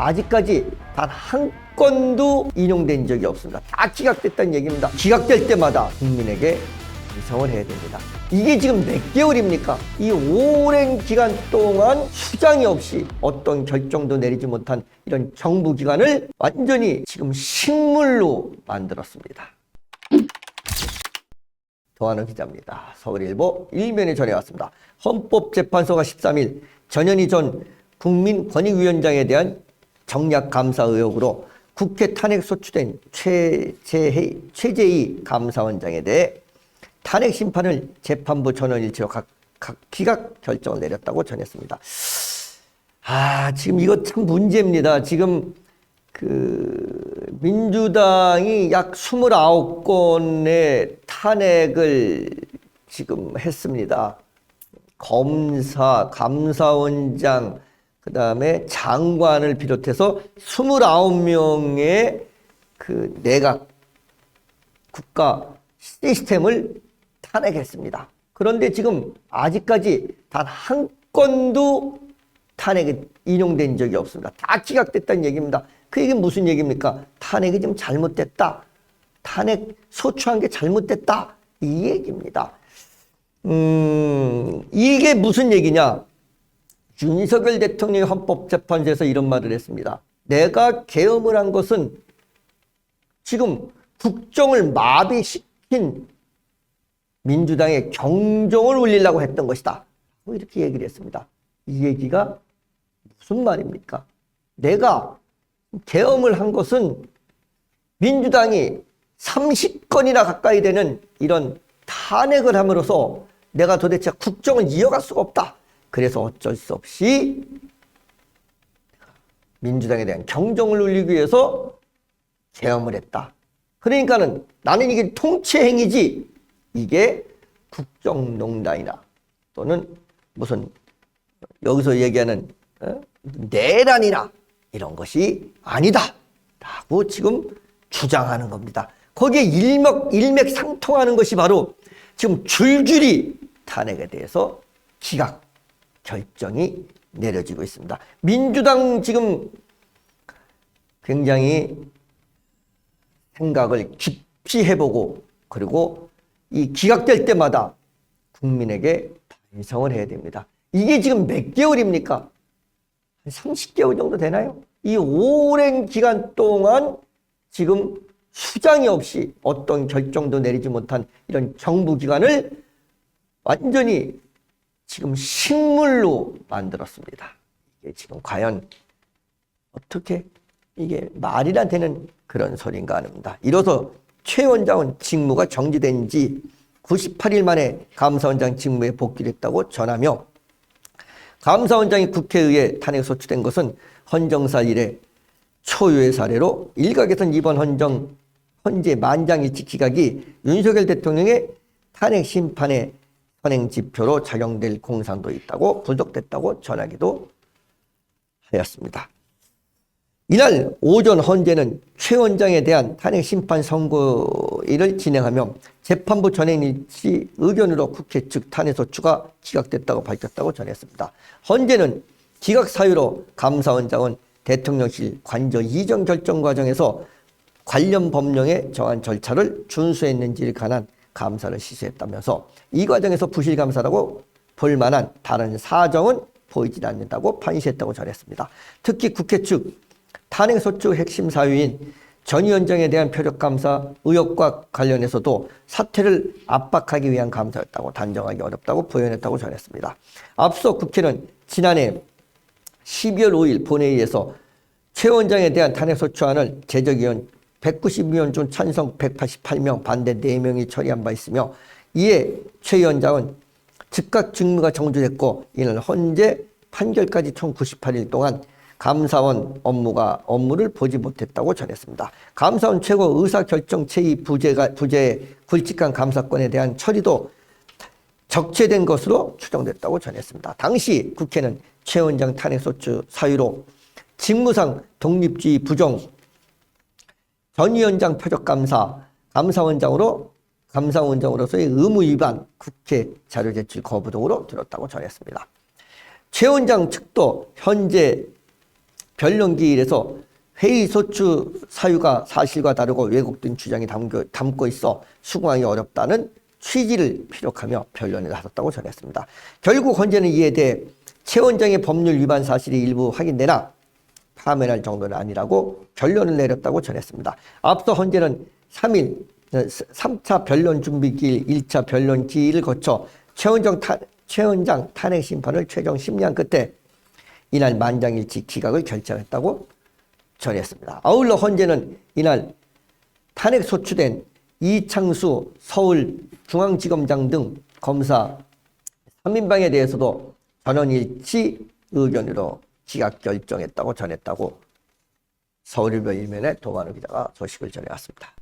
아직까지 단 한 건도 인용된 적이 없습니다. 다 기각됐다는 얘기입니다. 기각될 때마다 국민에게 반성을 해야 됩니다. 이게 지금 몇 개월입니까? 이 오랜 기간 동안 수장이 없이 어떤 결정도 내리지 못한 이런 정부 기관을 완전히 지금 식물로 만들었습니다. 도하는 기자입니다. 서울일보 일면에 전해왔습니다. 헌법재판소가 13일 전현희 전 국민권익위원장에 대한 정략감사 의혹으로 국회 탄핵 소추된 최재희 감사원장에 대해 탄핵 심판을 재판부 전원일치로 각 기각 결정을 내렸다고 전했습니다. 지금 이거 참 문제입니다. 지금 민주당이 약 29건의 탄핵을 지금 했습니다. 검사, 감사원장, 그 다음에 장관을 비롯해서 29명의 내각 국가 시스템을 탄핵했습니다. 그런데 지금 아직까지 단 한 건도 탄핵이 인용된 적이 없습니다. 다 기각됐다는 얘기입니다. 그 얘기는 무슨 얘기입니까? 탄핵이 좀 잘못됐다. 탄핵 소추한 게 잘못됐다. 이 얘기입니다. 이게 무슨 얘기냐? 윤석열 대통령이 헌법재판소에서 이런 말을 했습니다. 내가 계엄을 한 것은 지금 국정을 마비시킨 민주당의 경종을 울리려고 했던 것이다. 이렇게 얘기를 했습니다. 이 얘기가 무슨 말입니까? 내가 계엄을 한 것은 민주당이 30건이나 가까이 되는 이런 탄핵을 함으로써 내가 도대체 국정을 이어갈 수가 없다. 그래서 어쩔 수 없이 민주당에 대한 경종을 울리기 위해서 계엄을 했다. 그러니까는 나는 이게 통치행위지 이게 국정농단이나 또는 무슨 여기서 얘기하는 내란이나 이런 것이 아니다 라고 지금 주장하는 겁니다. 거기에 일맥상통하는 것이 바로 지금 줄줄이 탄핵에 대해서 기각 결정이 내려지고 있습니다. 민주당 지금 굉장히 생각을 깊이 해보고 그리고 이 기각될 때마다 국민에게 반성을 해야 됩니다. 이게 지금 몇 개월입니까? 한 30개월 정도 되나요? 이 오랜 기간 동안 지금 수장이 없이 어떤 결정도 내리지 못한 이런 정부 기관을 완전히 지금 식물로 만들었습니다. 이게 지금 과연 어떻게 이게 말이나 되는 그런 소린가 합니다. 이로써 최 원장은 직무가 정지된 지 98일 만에 감사원장 직무에 복귀를 했다고 전하며 감사원장이 국회의회 탄핵 소추된 것은 헌정사 이래 초유의 사례로 일각에서는 이번 헌재 만장일치 기각이 윤석열 대통령의 탄핵 심판의 선행 지표로 작용될 공산도 있다고 부족됐다고 전하기도 하였습니다. 이날 오전 헌재는 최 원장에 대한 탄핵 심판 선고일을 진행하며 재판부 전행일치 의견으로 국회 측 탄핵 소추가 기각됐다고 밝혔다고 전했습니다. 헌재는 기각 사유로 감사원장은 대통령실 관저 이전 결정 과정에서 관련 법령에 정한 절차를 준수했는지에 관한 감사를 시사했다면서 이 과정에서 부실감사라고 볼 만한 다른 사정은 보이지 않는다고 판시했다고 전했습니다. 특히 국회 측 탄핵소추 핵심 사유인 전 위원장에 대한 표적감사 의혹과 관련해서도 사퇴를 압박하기 위한 감사였다고 단정하기 어렵다고 부연했다고 전했습니다. 앞서 국회는 지난해 12월 5일 본회의에서 최 원장에 대한 탄핵소추안을 제적위원 192명 중 찬성 188명, 반대 4명이 처리한 바 있으며 이에 최 위원장은 즉각 직무가 정지됐고 이는 헌재 판결까지 총 98일 동안 감사원 업무를 보지 못했다고 전했습니다. 감사원 최고 의사결정 체의 부재의 굵직한 감사권에 대한 처리도 적체된 것으로 추정됐다고 전했습니다. 당시 국회는 최 원장 탄핵소추 사유로 직무상 독립주의 부정 전 위원장 표적감사 감사원장으로서의 의무 위반 국회 자료 제출 거부 등으로 들었다고 전했습니다. 최 원장 측도 현재 변론 기일에서 회의 소추 사유가 사실과 다르고 왜곡된 주장이 담고 있어 수긍하기 어렵다는 취지를 피력하며 변론에 나섰다고 전했습니다. 결국 헌재는 이에 대해 최 원장의 법률 위반 사실이 일부 확인되나 파면할 정도는 아니라고 결론을 내렸다고 전했습니다. 앞서 헌재는 3차 변론 준비 기일, 1차 변론 기일을 거쳐 최 원장 탄핵 심판을 최종 심리한 끝에 이날 만장일치 기각을 결정했다고 전했습니다. 아울러 헌재는 이날 탄핵 소추된 이창수 서울중앙지검장 등 검사 3인방에 대해서도 전원일치 의견으로 기각 결정했다고 전했다고 서울일보 일면에 도만우 기자가 소식을 전해왔습니다.